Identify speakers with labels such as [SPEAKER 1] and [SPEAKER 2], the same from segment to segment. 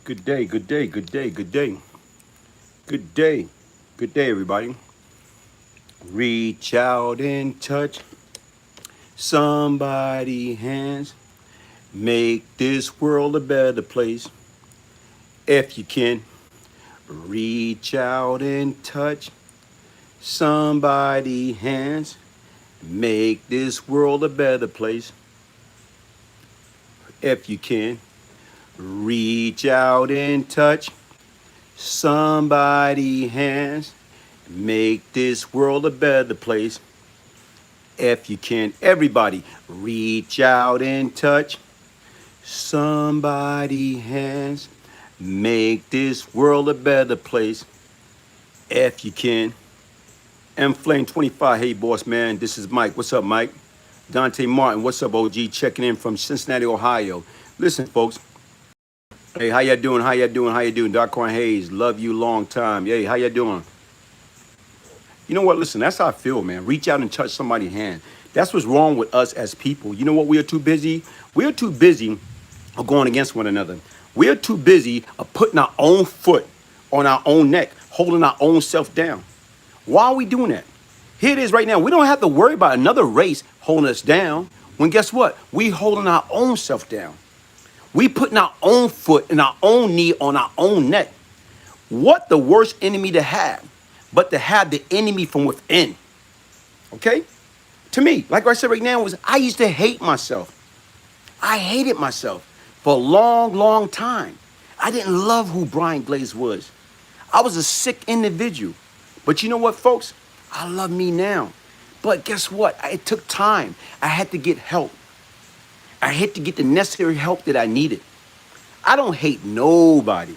[SPEAKER 1] Good day, good day, good day, good day. Good day. Good day, everybody. Reach out and touch somebody's hands. Make this world a better place. If you can, reach out and touch somebody's hands. Make this world a better place. If you can, reach out and touch somebody's hands. Make this world a better place. If you can, everybody, reach out and touch somebody's hands. Make this world a better place. If you can. M Flame 25, hey boss man, this is Mike. What's up, Mike? Dante Martin, what's up, OG? Checking in from Cincinnati, Ohio. Listen, folks. Hey, how y'all doing? How y'all doing? How you doing? Darkhorn Hayes, love you long time. Hey, how y'all doing? You know what? Listen, that's how I feel, man. Reach out and touch somebody's hand. That's what's wrong with us as people. You know what? We are too busy. We are too busy of going against one another. We are too busy of putting our own foot on our own neck, holding our own self down. Why are we doing that? Here it is right now. We don't have to worry about another race holding us down. When guess what? We holding our own self down. We putting our own foot and our own knee on our own neck. What the worst enemy to have, but to have the enemy from within. Okay? To me, like I said right now, I used to hate myself. I hated myself for a long, long time. I didn't love who Brian Glaze was. I was a sick individual. But you know what, folks? I love me now. But guess what? It took time. I had to get help. I had to get the necessary help that I needed. I don't hate nobody.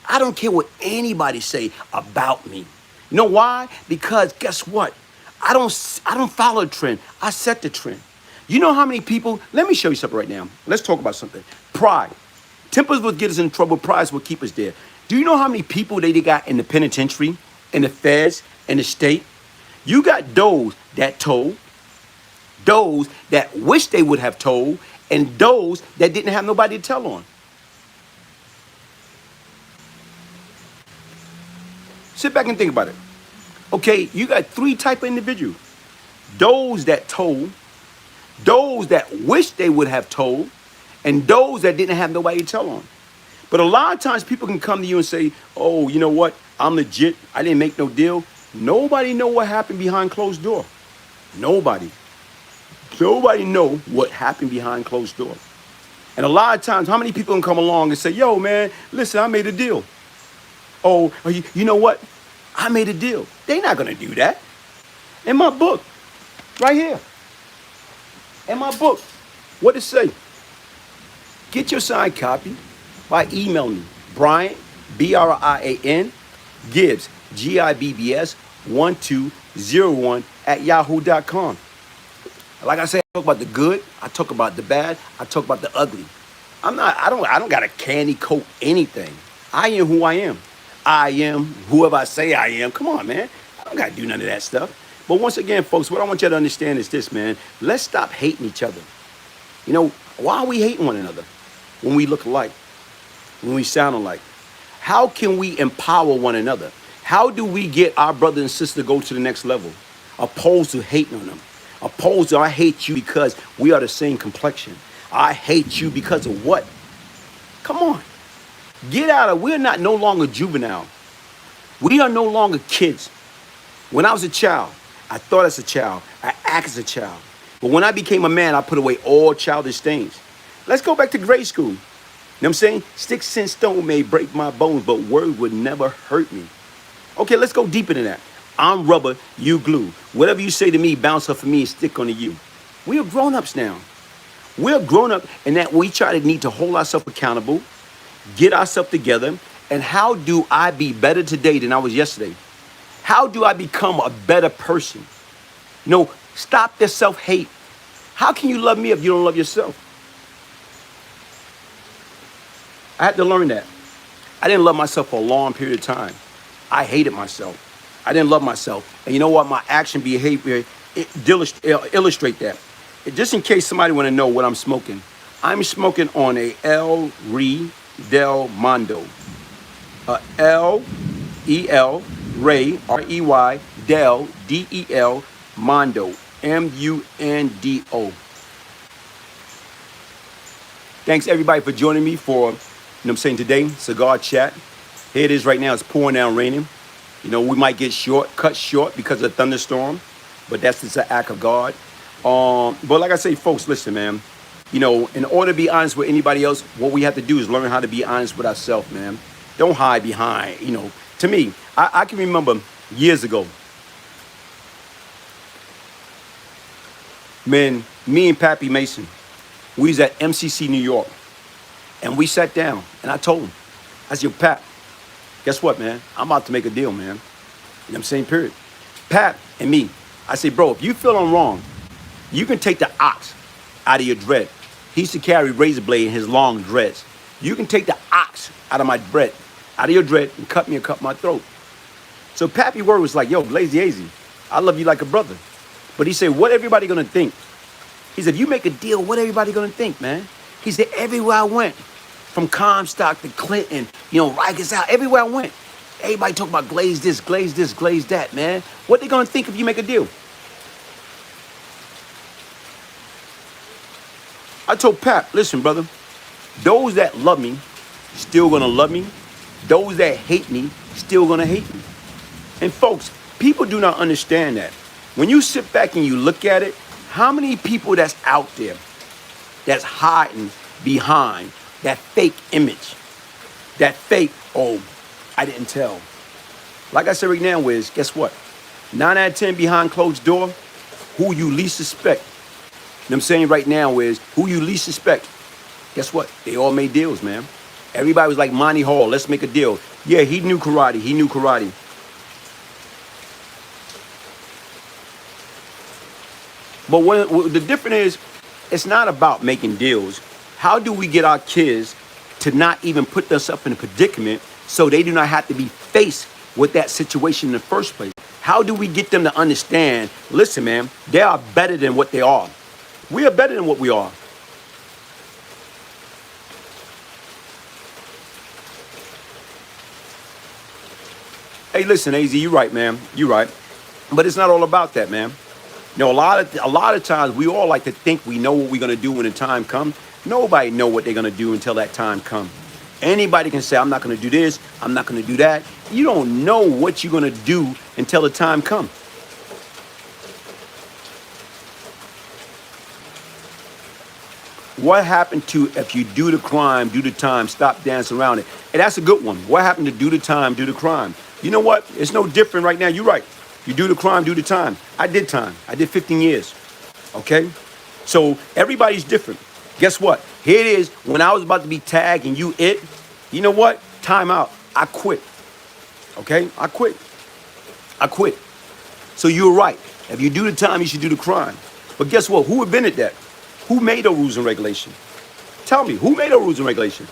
[SPEAKER 1] I don't care what anybody say about me. You know why? Because guess what? I don't follow a trend. I set the trend. You know how many people, let me show you something right now. Let's talk about something. Pride. Tempers will get us in trouble. Pride will keep us there. Do you know how many people they got in the penitentiary, in the feds, in the state? You got those that told, those that wish they would have told, and those that didn't have nobody to tell on. Sit back and think about it. Okay, you got three type of individuals. Those that told, those that wish they would have told, and those that didn't have nobody to tell on. But a lot of times people can come to you and say, oh, you know what? I'm legit. I didn't make no deal. Nobody know what happened behind closed door. Nobody. Nobody know what happened behind closed door. And a lot of times, how many people can come along and say, yo, man, listen, I made a deal. Oh, you know what? I made a deal. They're not going to do that. In my book, right here. In my book, what it say? Get your signed copy by emailing me, Brian, Brian, Gibbs, Gibbs, 1201 at yahoo.com. Like I said, I talk about the good, I talk about the bad, I talk about the ugly. I don't gotta candy coat anything. I am who I am. I am whoever I say I am. Come on, man. I don't gotta do none of that stuff. But once again, folks, what I want you to understand is this, man. Let's stop hating each other. You know, why are we hating one another when we look alike, when we sound alike? How can we empower one another? How do we get our brother and sister to go to the next level? Opposed to hating on them. Opposed to I hate you because we are the same complexion. I hate you because of what? Come on. Get out of, we're not no longer juvenile. We are no longer kids. When I was a child, I thought as a child. I act as a child. But when I became a man, I put away all childish things. Let's go back to grade school. You know what I'm saying? Sticks and stone may break my bones, but word would never hurt me. Okay, let's go deeper than that. I'm rubber, you glue. Whatever you say to me, bounce off of me and stick onto you. We are grown-ups now. We're grown up in that we need to hold ourselves accountable, get ourselves together, and how do I be better today than I was yesterday? How do I become a better person? You know, stop the self-hate. How can you love me if you don't love yourself? I had to learn that. I didn't love myself for a long period of time. I hated myself. I didn't love myself. And you know what? My action behavior illustrate that. Just in case somebody want to know what I'm smoking. I'm smoking on a El Re del Mondo. L-E-L, Ray, R-E-Y, del, D-E-L, Mondo, M-U-N-D-O. Thanks everybody for joining me for, today, Cigar Chat. Here it is right now, it's pouring down raining. We might get cut short because of the thunderstorm, but that's just an act of God. But like I say, folks, listen, man. In order to be honest with anybody else, what we have to do is learn how to be honest with ourselves, man. Don't hide behind, To me, I can remember years ago, man, me and Pappy Mason, we was at MCC New York, and we sat down, and I told him, I said, yo, Pap, guess what, man? I'm about to make a deal, man. You know what I'm saying? Period. Pap and me, I say, bro, if you feel I'm wrong, you can take the ox out of your dread. He used to carry razor blade in his long dreads. You can take the ox out of your dread, and cut me and cut my throat. So Pappy word was like, yo, Glaze, I love you like a brother. But he said, what everybody gonna think? He said, if you make a deal, what everybody gonna think, man? He said, everywhere I went, from Comstock to Clinton, Rikers out, everywhere I went, everybody talking about glaze this, glaze that, man. What they gonna think if you make a deal? I told Pap, listen, brother, those that love me, still gonna love me. Those that hate me, still gonna hate me. And folks, people do not understand that. When you sit back and you look at it, how many people that's out there that's hiding behind that fake image, that fake, oh, I didn't tell. Like I said right now is, guess what? 9 out of 10 behind closed door, who you least suspect. You know what I'm saying right now is, who you least suspect. Guess what? They all made deals, man. Everybody was like Monty Hall, let's make a deal. Yeah, he knew karate. But what the difference is, it's not about making deals. How do we get our kids to not even put themselves in a predicament so they do not have to be faced with that situation in the first place? How do we get them to understand, listen, man, they are better than what they are. We are better than what we are. Hey, listen, AZ, you're right, man. You're right. But it's not all about that, man. A lot of times we all like to think we know what we're going to do when the time comes. Nobody know what they're going to do until that time comes. Anybody can say, I'm not going to do this, I'm not going to do that. You don't know what you're going to do until the time comes. What happened to if you do the crime, do the time, stop dancing around it? And that's a good one. What happened to do the time, do the crime? You know what? It's no different right now. You're right. You do the crime, do the time. I did time. I did 15 years. Okay? So everybody's different. Guess what? Here it is. When I was about to be tagged and you know what? Time out. I quit. Okay? I quit. So you're right. If you do the time, you should do the crime. But guess what? Who invented that? Who made those rules and regulations? Tell me, who made those rules and regulations?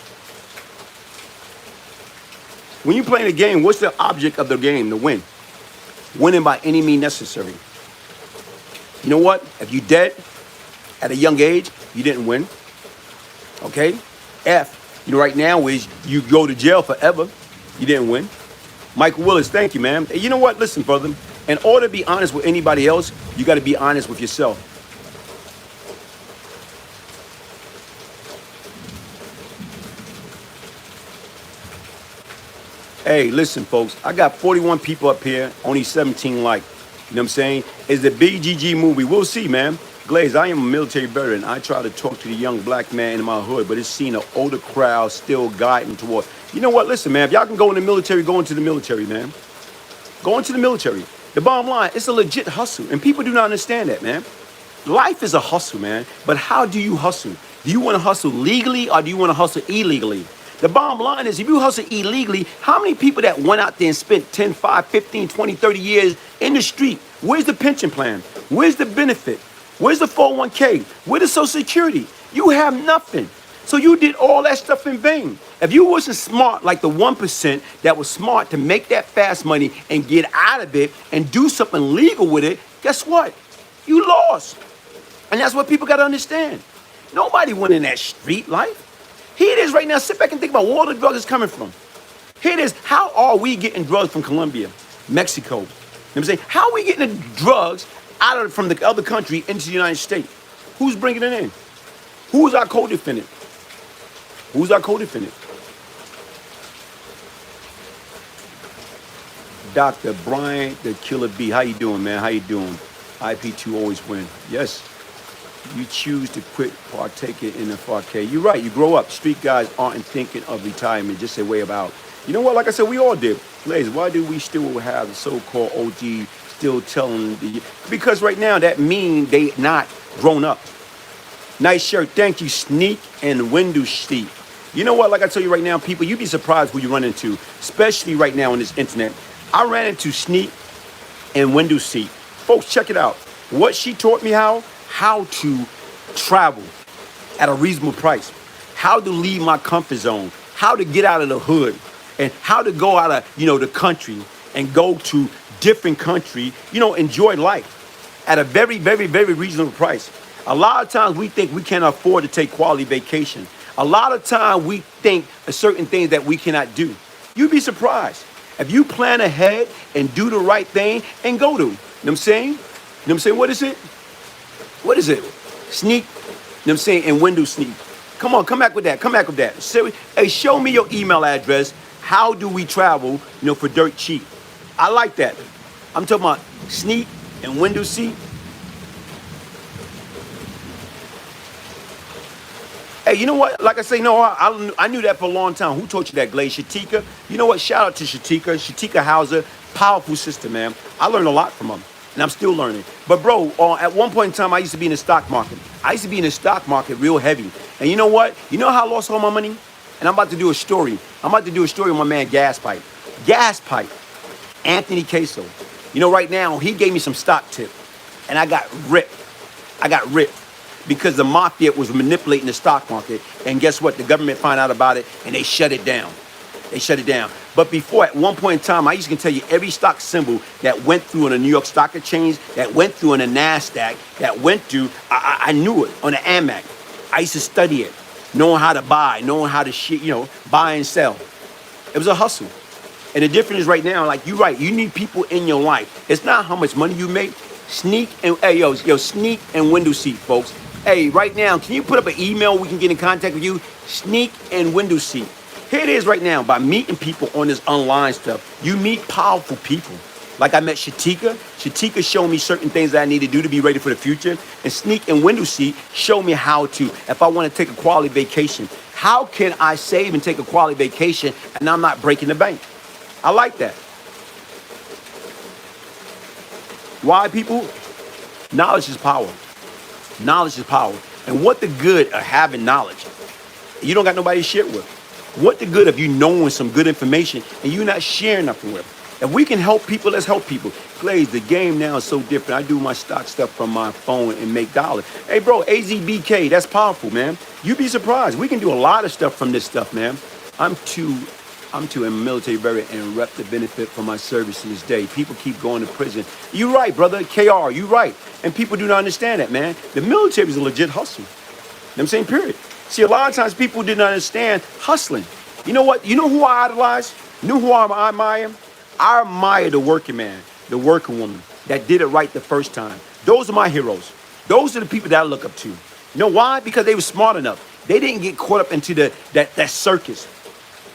[SPEAKER 1] When you're playing a game, what's the object of the game? To win. Winning by any means necessary. You know what? If you dead at a young age, you didn't win. Okay? F, right now is you go to jail forever. You didn't win. Michael Willis, thank you, man. You know what? Listen, brother. In order to be honest with anybody else, you got to be honest with yourself. Hey, listen, folks. I got 41 people up here, only 17 like. You know what I'm saying? It's the BGG movie. We'll see, man. Glaze, I am a military veteran. I try to talk to the young black man in my hood, but it's seen an older crowd still guiding toward. You know what? Listen, man. If y'all can go in the military, go into the military, man. Go into the military. The bottom line, it's a legit hustle, and people do not understand that, man. Life is a hustle, man. But how do you hustle? Do you want to hustle legally or do you want to hustle illegally? The bottom line is, if you hustle illegally, how many people that went out there and spent 10, 5, 15, 20, 30 years in the street? Where's the pension plan? Where's the benefit? Where's the 401k? Where's the Social Security? You have nothing. So you did all that stuff in vain. If you wasn't smart like the 1% that was smart to make that fast money and get out of it and do something legal with it, guess what? You lost. And that's what people got to understand. Nobody went in that street life. Here it is right now. Sit back and think about where all the drugs is coming from. Here it is. How are we getting drugs from Colombia, Mexico? You know what I'm saying? How are we getting the drugs from the other country into the United States? Who's bringing it in? Who's our co-defendant? Who's our co-defendant? Dr. Brian, the Killer B. How you doing, man? How you doing? IP2 always win. Yes. You choose to quit partaking in the 4K. You're right. You grow up. Street guys aren't thinking of retirement. Just a way about. You know what? Like I said, we all did. Glaze, why do we still have the so-called OG still telling the... Because right now, that means they not grown up. Nice shirt. Thank you, Sneak and Window Seat. You know what? Like I tell you right now, people, you'd be surprised who you run into, especially right now on this internet. I ran into Sneak and Window Seat. Folks, check it out. What she taught me how to travel at a reasonable price, how to leave my comfort zone, how to get out of the hood, and how to go out of, the country and go to different country, enjoy life at a very, very, very reasonable price. A lot of times we think we can't afford to take quality vacation. A lot of times we think certain things that we cannot do. You'd be surprised. If you plan ahead and do the right thing and go to, you know what I'm saying? You know what I'm saying? What is it? What is it? Sneak, you know what I'm saying? And Window Sneak. Come on, come back with that. Come back with that. Hey, show me your email address. How do we travel, for dirt cheap? I like that. I'm talking about Sneak and Window Seat. Hey, you know what? Like I say, no, I knew that for a long time. Who taught you that, Glaze? Shatika? You know what? Shout out to Shatika. Shatika Hauser. Powerful sister, man. I learned a lot from her, and I'm still learning. But, bro, at one point in time, I used to be in the stock market. I used to be in the stock market real heavy. And you know what? You know how I lost all my money? And I'm about to do a story. I'm about to do a story with my man Gas Pipe. Gas Pipe. Anthony Queso. Right now, he gave me some stock tip. And I got ripped. Because the mafia was manipulating the stock market. And guess what? The government found out about it and they shut it down. But before, at one point in time, I used to tell you every stock symbol that went through on the New York Stock Exchange, that went through on the NASDAQ, that went through, I knew it on the AMAC. I used to study it, knowing how to buy, knowing how to buy and sell. It was a hustle. And the difference is right now, like you're right, you need people in your life. It's not how much money you make. Sneak and, Sneak and Window Seat, folks. Hey, right now, can you put up an email we can get in contact with you? Sneak and Window Seat. Here it is right now. By meeting people on this online stuff, you meet powerful people. Like I met Shatika. Shatika showed me certain things that I need to do to be ready for the future. And Sneak and Window Seat showed me how to, if I want to take a quality vacation, how can I save and take a quality vacation and I'm not breaking the bank? I like that. Why, people? Knowledge is power. Knowledge is power. And what the good of having knowledge? You don't got nobody to share with. What the good of you knowing some good information and you not sharing nothing with? If we can help people, let's help people. Glaze, the game now is so different. I do my stock stuff from my phone and make dollars. Hey, bro, AZBK, that's powerful, man. You'd be surprised. We can do a lot of stuff from this stuff, man. I'm too in the military veteran and rep the benefit from my service to this day. People keep going to prison. You right, brother. KR, you right. And people do not understand that, man. The military is a legit hustle. You know what I'm saying? Period. See, a lot of times people didn't understand hustling. You know what? You know who I idolize? You know who I admire? I admire the working man, the working woman that did it right the first time. Those are my heroes. Those are the people that I look up to. You know why? Because they were smart enough. They didn't get caught up into that circus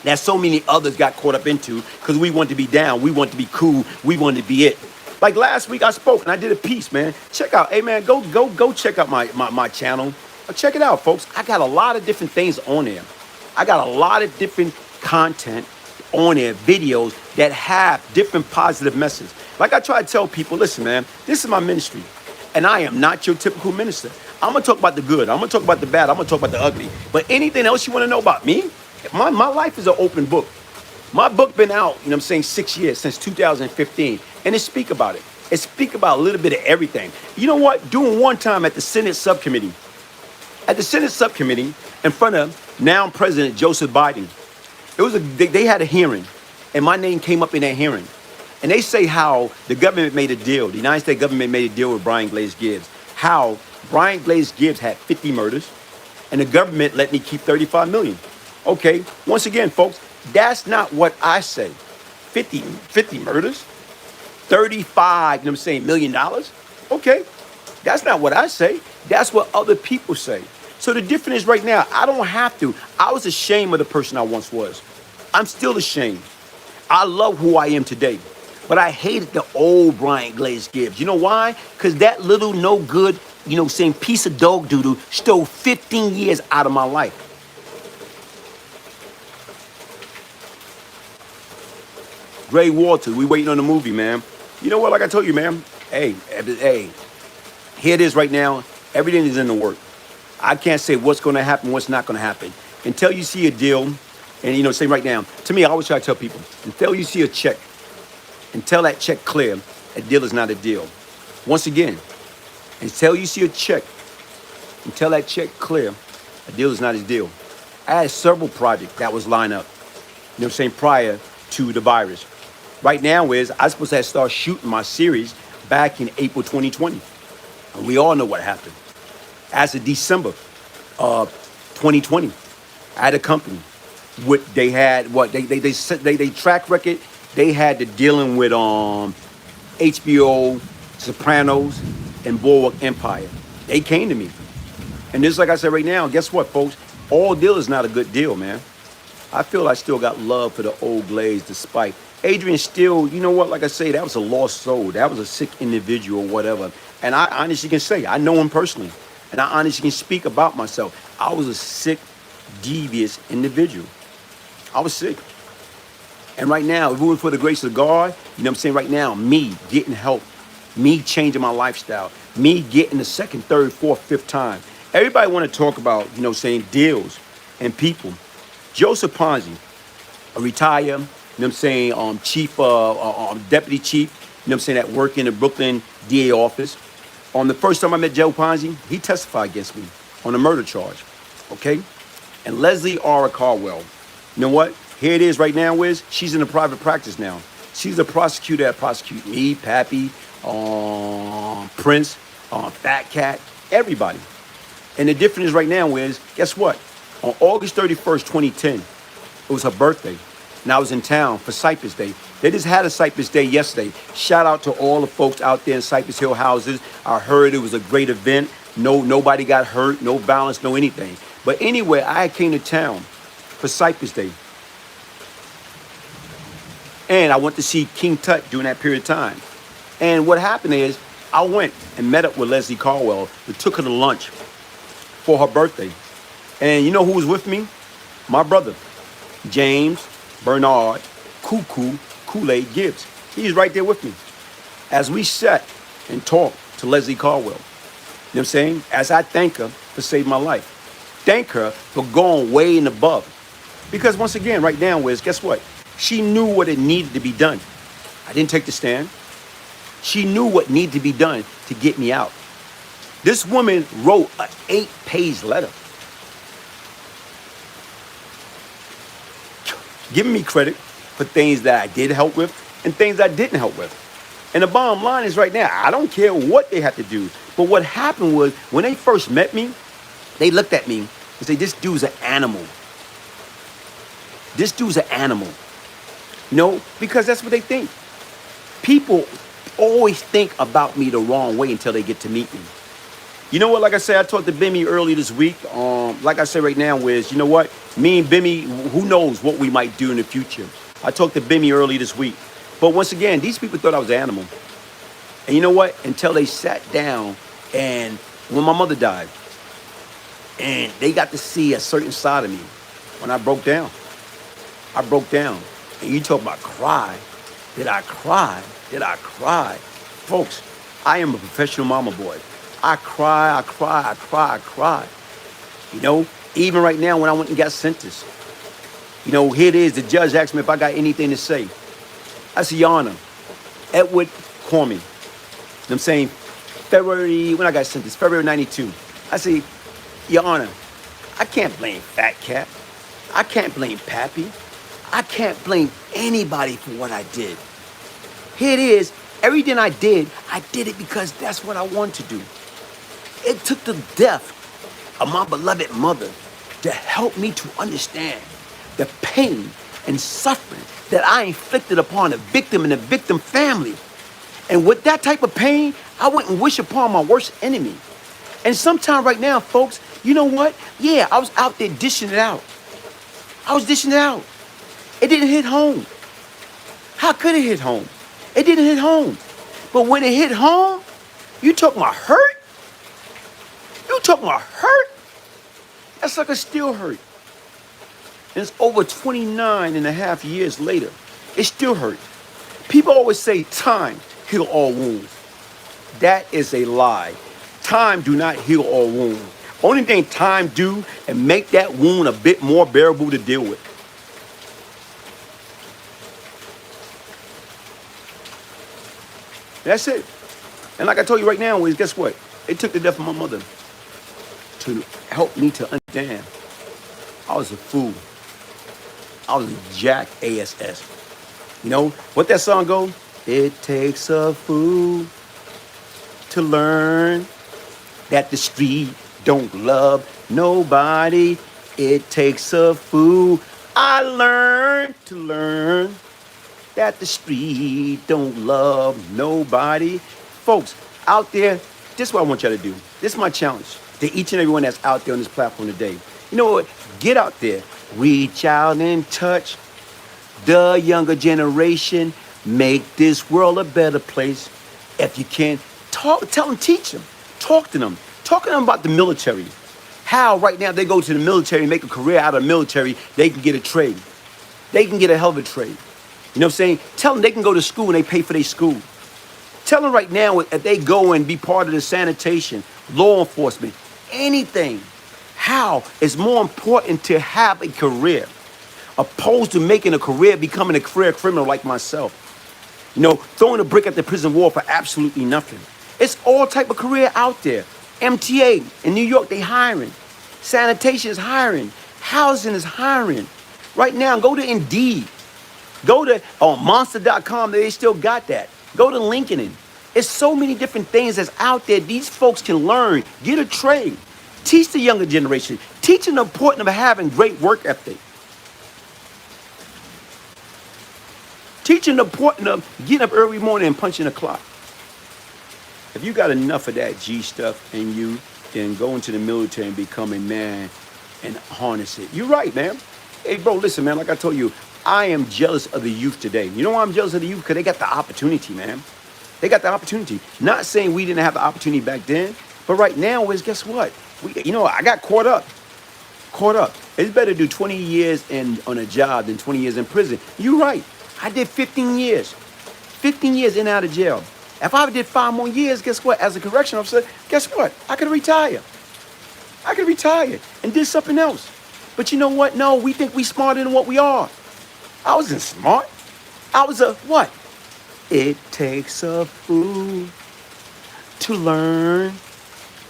[SPEAKER 1] that so many others got caught up into because we want to be down. We want to be cool. We want to be it. Like last week I spoke and I did a piece, man. Check out, hey man, go check out my channel. Check it out, folks. I got a lot of different things on there. I got a lot of different content on there, videos that have different positive messages. Like I try to tell people, listen, man, this is my ministry. And I am not your typical minister. I'm going to talk about the good. I'm going to talk about the bad. I'm going to talk about the ugly. But anything else you want to know about me, my life is an open book. My book been out, 6 years, since 2015. And it speak about it. It speak about a little bit of everything. You know what? Doing one time at the Senate subcommittee. At the Senate subcommittee, in front of now President Joseph Biden, they had a hearing, and my name came up in that hearing. And they say how the government made a deal. The United States government made a deal with Brian Glaze Gibbs. How Brian Glaze Gibbs had 50 murders, and the government let me keep 35 million. Okay, once again, folks, that's not what I say. 50 murders, 35, you know what I'm saying, $1 million. Okay, that's not what I say. That's what other people say. So the difference is right now, I don't have to. I was ashamed of the person I once was. I'm still ashamed. I love who I am today. But I hated the old Brian Glaze Gibbs. You know why? Because that little no good, you know, saying piece of dog doodle stole 15 years out of my life. Gray Walters, we waiting on the movie, man. You know what? Like I told you, man. Hey, here it is right now. Everything is in the work. I can't say what's going to happen, what's not going to happen. Until you see a deal, and you know, say right now, to me, I always try to tell people, until you see a check, until that check clear, a deal is not a deal. Once again, until you see a check, until that check clear, a deal is not a deal. I had several projects that was lined up, you know what I'm saying, prior to the virus. Right now is, I was supposed to have started shooting my series back in April 2020. And we all know what happened. As of December 2020, I had a company. They had what they track record. They had to dealing with HBO, Sopranos, and Boardwalk Empire. They came to me, and just like I said right now, guess what, folks? All deal is not a good deal, man. I feel I still got love for the old Glaze, despite Adrian still. You know what? Like I say, that was a lost soul. That was a sick individual, whatever. And I honestly can say I know him personally, and I honestly can speak about myself. I was a sick, devious individual. I was sick. And right now, if it was for the grace of God, you know what I'm saying, right now, me getting help, me changing my lifestyle, me getting the second, third, fourth, fifth time. Everybody want to talk about, you know, saying deals and people. Joseph Ponzi, a retired, you know what I'm saying, chief, deputy chief, you know what I'm saying, that work in the Brooklyn DA office. The first time I met Joe Ponzi, he testified against me on a murder charge, okay? And Leslie R. Caldwell, you know what? Here it is right now is, she's in a private practice now. She's a prosecutor that prosecute me, Pappy, Prince, Fat Cat, everybody. And the difference is right now is, guess what? On August 31st, 2010, it was her birthday. And I was in town for Cypress Day. They just had a Cypress Day yesterday. Shout out to all the folks out there in Cypress Hill houses. I heard it was a great event. Nobody got hurt, no violence, no anything. But anyway, I came to town for Cypress Day. And I went to see King Tut during that period of time. And what happened is, I went and met up with Leslie Caldwell. We took her to lunch for her birthday. And you know who was with me? My brother, James Bernard Kool-Aid Gibbs. He's right there with me. As we sat and talked to Leslie Caldwell, you know what I'm saying? As I thank her for saving my life. Thank her for going way and above. Because once again, right now is, guess what? She knew what it needed to be done. I didn't take the stand. She knew what needed to be done to get me out. This woman wrote an 8-page letter, giving me credit for things that I did help with and things I didn't help with. And the bottom line is right now, I don't care what they have to do. But what happened was, when they first met me, they looked at me and said, this dude's an animal. This dude's an animal. No, because that's what they think. People always think about me the wrong way until they get to meet me. You know what? Like I said, I talked to Bimmy early this week. Like I said right now is, you know what? Me and Bimmy, who knows what we might do in the future. I talked to Bimmy early this week. But once again, these people thought I was an animal. And you know what? Until they sat down and when my mother died, and they got to see a certain side of me when I broke down. I broke down. And you talk about cry. Did I cry? Did I cry? Folks, I am a professional mama boy. I cry. You know, even right now when I went and got sentenced. You know, here it is. The judge asked me if I got anything to say. I said, Your Honor, Edward Cormier. You know what I'm saying? When I got sentenced, February 92. I said, Your Honor, I can't blame Fat Cat. I can't blame Pappy. I can't blame anybody for what I did. Here it is. Everything I did it because that's what I wanted to do. It took the death of my beloved mother to help me to understand the pain and suffering that I inflicted upon the victim and the victim family. And with that type of pain, I wouldn't wish upon my worst enemy. And sometime right now, folks, you know what? Yeah, I was out there dishing it out. I was dishing it out. It didn't hit home. How could it hit home? It didn't hit home. But when it hit home, you talking about hurt? You talking about hurt? That's like a still hurt. And it's over 29 and a half years later. It still hurt. People always say time heal all wounds. That is a lie. Time do not heal all wounds. Only thing time do and make that wound a bit more bearable to deal with. That's it. And like I told you right now, is guess what? It took the death of my mother to help me to understand I was a fool. I was a jack ass. You know what that song goes? It takes a fool to learn that the street don't love nobody. It takes a fool. I learned to learn that the street don't love nobody. Folks, out there, this is what I want y'all to do. This is my challenge to each and everyone that's out there on this platform today. You know what? Get out there. Reach out and touch the younger generation. Make this world a better place. If you can, tell them, teach them. Talk to them. Talk to them about the military. How right now they go to the military and make a career out of the military. They can get a trade. They can get a hell of a trade. You know what I'm saying? Tell them they can go to school and they pay for their school. Tell them right now if they go and be part of the sanitation, law enforcement, anything. How it's more important to have a career opposed to making a career, becoming a career criminal like myself. You know, throwing a brick at the prison wall for absolutely nothing. It's all type of career out there. MTA in New York, they hiring. Sanitation is hiring. Housing is hiring. Right now, go to Indeed. Go to Monster.com. They still got that. Go to LinkedIn. It's so many different things that's out there. These folks can learn, get a trade. Teach the younger generation. Teach them the importance of having great work ethic. Teach them the importance of getting up early morning and punching the clock. If you got enough of that G stuff in you, then go into the military and become a man and harness it. You're right, man. Hey, bro, listen, man, like I told you, I am jealous of the youth today. You know why I'm jealous of the youth? Because they got the opportunity, man. They got the opportunity. Not saying we didn't have the opportunity back then, but right now is, guess what? I got caught up. It's better to do 20 years on a job than 20 years in prison. You're right. I did 15 years. 15 years in and out of jail. If I did 5 more years, guess what? As a correction officer, guess what? I could retire. And did something else. But you know what? No, we think we smarter than what we are. I wasn't smart. I was a what? It takes a fool to learn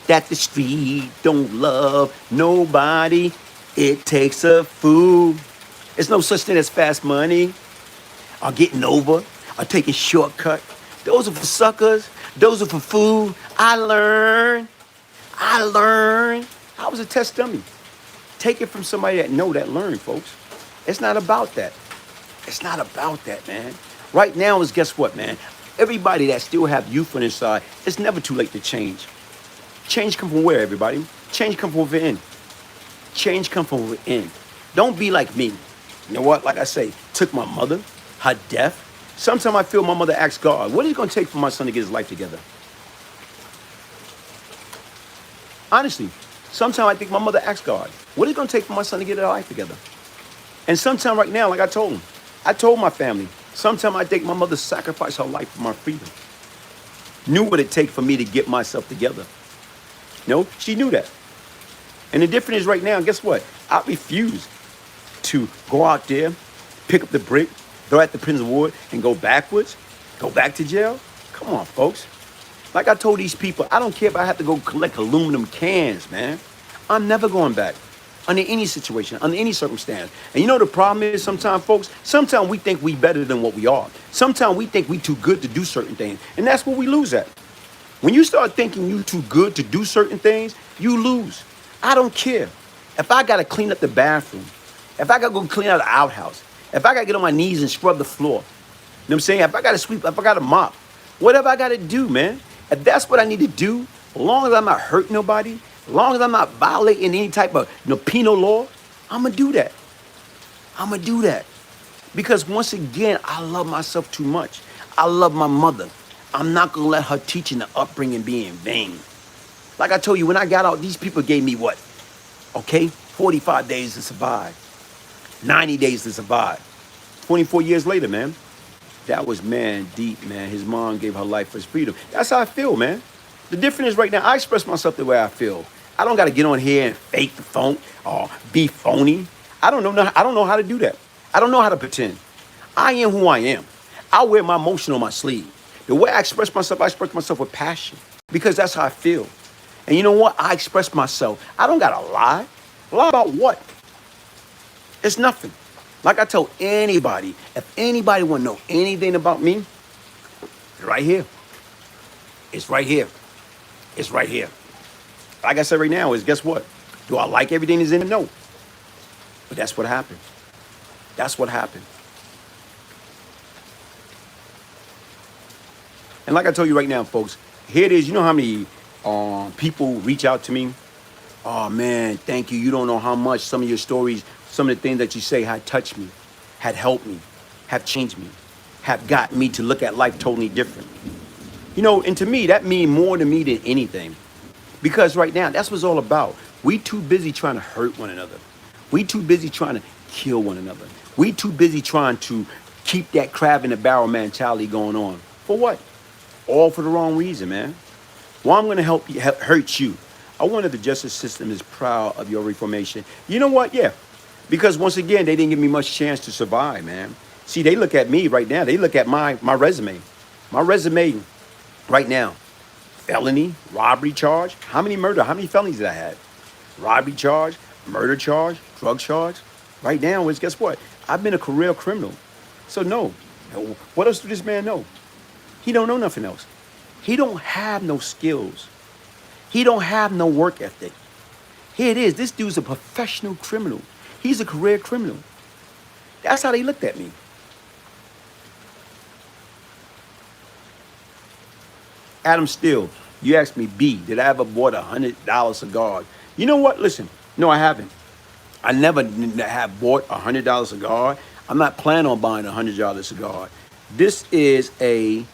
[SPEAKER 1] that the street don't love nobody. It takes a fool. There's no such thing as fast money or getting over or taking shortcut. Those are for suckers. Those are for food. I learned. I was a test dummy. Take it from somebody that learned, folks. It's not about that. It's not about that, man. Right now is, guess what, man? Everybody that still have youth on inside, it's never too late to change. Change come from where, everybody? Change come from within. Change come from within. Don't be like me. You know what? Like I say, took my mother, her death. Sometimes I feel my mother asks God, what is it going to take for my son to get his life together? Honestly, sometimes I think my mother asks God, what is it going to take for my son to get his life together? And sometimes right now, like I told my family, sometimes I think my mother sacrificed her life for my freedom. Knew what it take for me to get myself together. No, she knew that. And the difference is right now, guess what? I refuse to go out there, pick up the brick, throw at the prison ward, and go backwards, go back to jail. Come on, folks. Like I told these people, I don't care if I have to go collect aluminum cans, man. I'm never going back under any situation, under any circumstance. And you know the problem is sometimes, folks, sometimes we think we better than what we are. Sometimes we think we too good to do certain things. And that's what we lose at. When you start thinking you too good to do certain things, you lose. I don't care. If I got to clean up the bathroom If I got to go clean out the outhouse, if I got to get on my knees and scrub the floor, you know what I'm saying? If I got to sweep, if I got to mop, whatever I got to do, man. If that's what I need to do, as long as I'm not hurting nobody, as long as I'm not violating any type of penal law, I'm going to do that. I'm going to do that. Because once again, I love myself too much. I love my mother. I'm not going to let her teaching and upbringing be in vain. Like I told you, when I got out, these people gave me what? Okay, 45 days to survive. 90 days to survive. 24 years later, man. That was, man, deep, man. His mom gave her life for his freedom. That's how I feel, man. The difference is right now, I express myself the way I feel. I don't got to get on here and fake the phone or be phony. I don't know how to do that. I don't know how to pretend. I am who I am. I wear my emotion on my sleeve. The way I express myself with passion because that's how I feel. And you know what? I express myself. I don't got to lie. Lie about what? It's nothing. Like I tell anybody, if anybody want to know anything about me, right here. It's right here. It's right here. Like I said right now is, guess what? Do I like everything that's in it? No. But that's what happened. That's what happened. And like I told you right now, folks, here it is. You know how many people reach out to me? Oh, man, thank you. You don't know how much some of your stories, some of the things that you say had touched me, had helped me, have changed me, have got me to look at life totally different. You know, and to me, that means more to me than anything. Because right now, that's what it's all about. We too busy trying to hurt one another. We too busy trying to kill one another. We too busy trying to keep that crab in the barrel mentality going on. For what? All for the wrong reason, man. Well, I'm going to help you, hurt you. I wonder if the justice system is proud of your reformation. You know what? Yeah. Because once again, they didn't give me much chance to survive, man. See, they look at me right now. They look at my resume. My resume right now. Felony, robbery charge. How many felonies did I have? Robbery charge, murder charge, drug charge. Right now is, guess what? I've been a career criminal. So no. What else does this man know? He don't know nothing else. He don't have no skills. He don't have no work ethic. Here it is. This dude's a professional criminal. He's a career criminal. That's how they looked at me. Adam Steele, you asked me, B, did I ever bought $100 cigar? You know what? Listen, no, I haven't. I never have bought $100 cigar. I'm not planning on buying a $100 cigar. This is the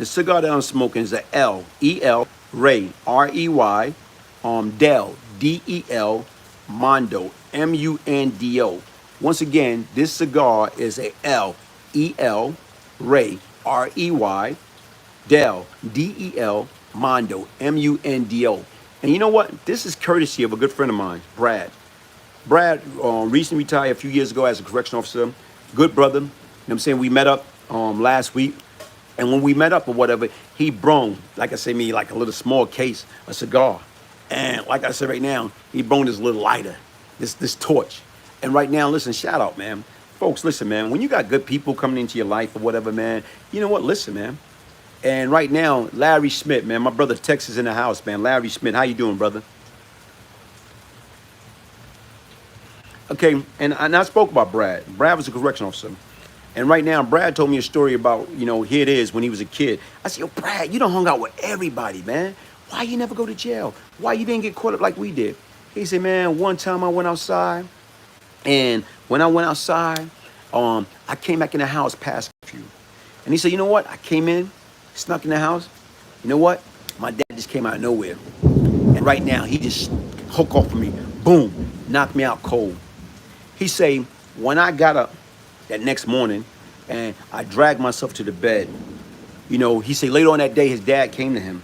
[SPEAKER 1] cigar that I'm smoking is a L, E-L, Ray, R-E-Y, Del, D-E-L, Mondo, M-U-N-D-O. Once again, this cigar is a L, E-L, Ray, R-E-Y, Del, D-E-L, Mondo, M-U-N-D-O. And you know what? This is courtesy of a good friend of mine, Brad. Brad recently retired a few years ago as a correction officer. Good brother. You know what I'm saying? We met up last week. And when we met up or whatever, he brung, like I say, me like a little small case, a cigar. And like I said right now, he brung this little lighter, this torch. And right now, listen, shout out, man. Folks, listen, man, when you got good people coming into your life or whatever, man, you know what? Listen, man. And right now, Larry Smith, man, my brother Tex is in the house, man. Larry Smith, how you doing, brother? Okay, and I spoke about Brad. Brad was a correction officer. And right now, Brad told me a story about, here it is when he was a kid. I said, yo, Brad, you done hung out with everybody, man. Why you never go to jail? Why you didn't get caught up like we did? He said, man, one time I went outside. And when I went outside, I came back in the house past curfew. And he said, you know what? I came in, snuck in the house. You know what? My dad just came out of nowhere. And right now, he just hooked off of me. Boom. Knocked me out cold. He say, when I got up that next morning and I dragged myself to the bed, he say later on that day, his dad came to him.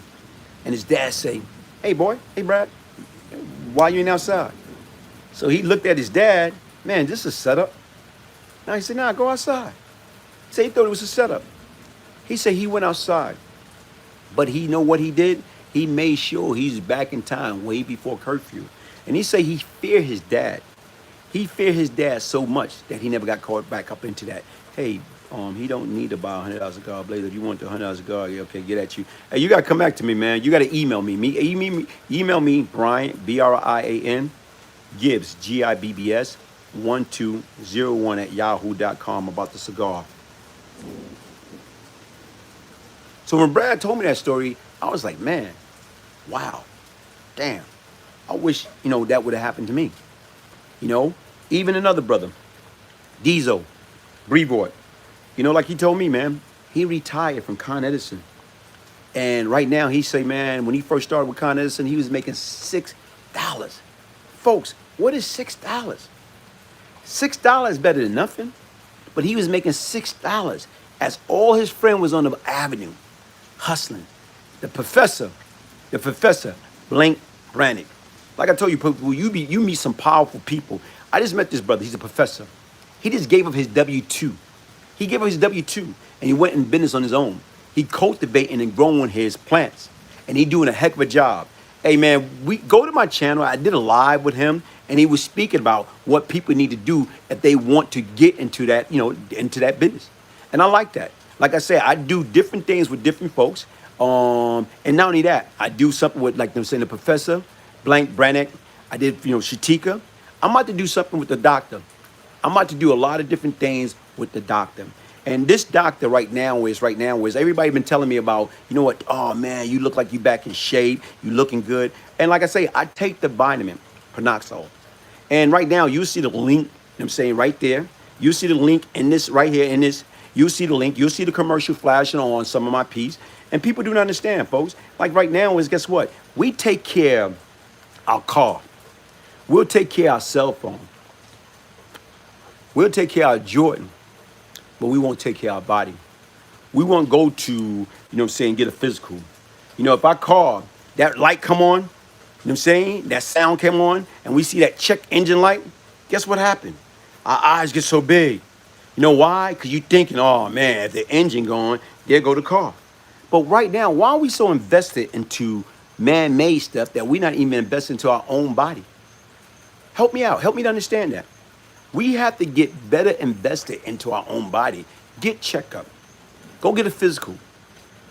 [SPEAKER 1] And his dad say, hey, boy, hey, Brad, why you ain't outside? So he looked at his dad. Man, this is a setup. Now he said, nah, go outside. He said he thought it was a setup. He said he went outside. But he know what he did? He made sure he's back in time way before curfew. And he said he feared his dad. He feared his dad so much that he never got caught back up into that. Hey, he don't need to buy $100 cigar, Blazer. If you want the $100 cigar, yeah, okay, get at you. Hey, you got to come back to me, man. You got to email me. Email me, Brian, B-R-I-A-N, Gibbs, G-I-B-B-S, 1201 about the cigar. So when Brad told me that story, I was like, man, wow, damn. I wish, that would have happened to me. Even another brother, Diesel, Brevoort, like he told me, man, he retired from Con Edison. And right now he say, man, when he first started with Con Edison, he was making $6. Folks, what is $6? $6 better than nothing. But he was making $6 as all his friend was on the avenue, hustling. The professor, Blank Brannick. Like I told you, people, you meet some powerful people. I just met this brother. He's a professor. He just gave up his W-2. He gave up his W-2 and he went in business on his own. He cultivating and growing his plants, and he doing a heck of a job. Hey man, we go to my channel. I did a live with him, and he was speaking about what people need to do if they want to get into that, into that business. And I like that. Like I said, I do different things with different folks. And not only that, I do something with, like I'm saying, the professor, Blank Brannick. I did, Shatika. I'm about to do something with the doctor. I'm about to do a lot of different things with the doctor. And this doctor right now is everybody been telling me about, what, oh man, you look like you back in shape, you looking good. And like I say, I take the vitamin, Panoxol. And right now you see the link, I'm saying right there. You see the link in this right here in this. You see the link, you'll see the commercial flashing on some of my piece. And people do not understand, folks. Like right now is, guess what? We take care of our car. We'll take care of our cell phone. We'll take care of our Jordan. But we won't take care of our body. We won't go to, get a physical. If our car, that light come on, that sound came on, and we see that check engine light, guess what happened? Our eyes get so big. You know why? Because you thinking, oh man, if the engine gone, there go the car. But right now, why are we so invested into man-made stuff that we're not even investing into our own body? Help me out. Help me to understand that. We have to get better invested into our own body. Get checked up. Go get a physical.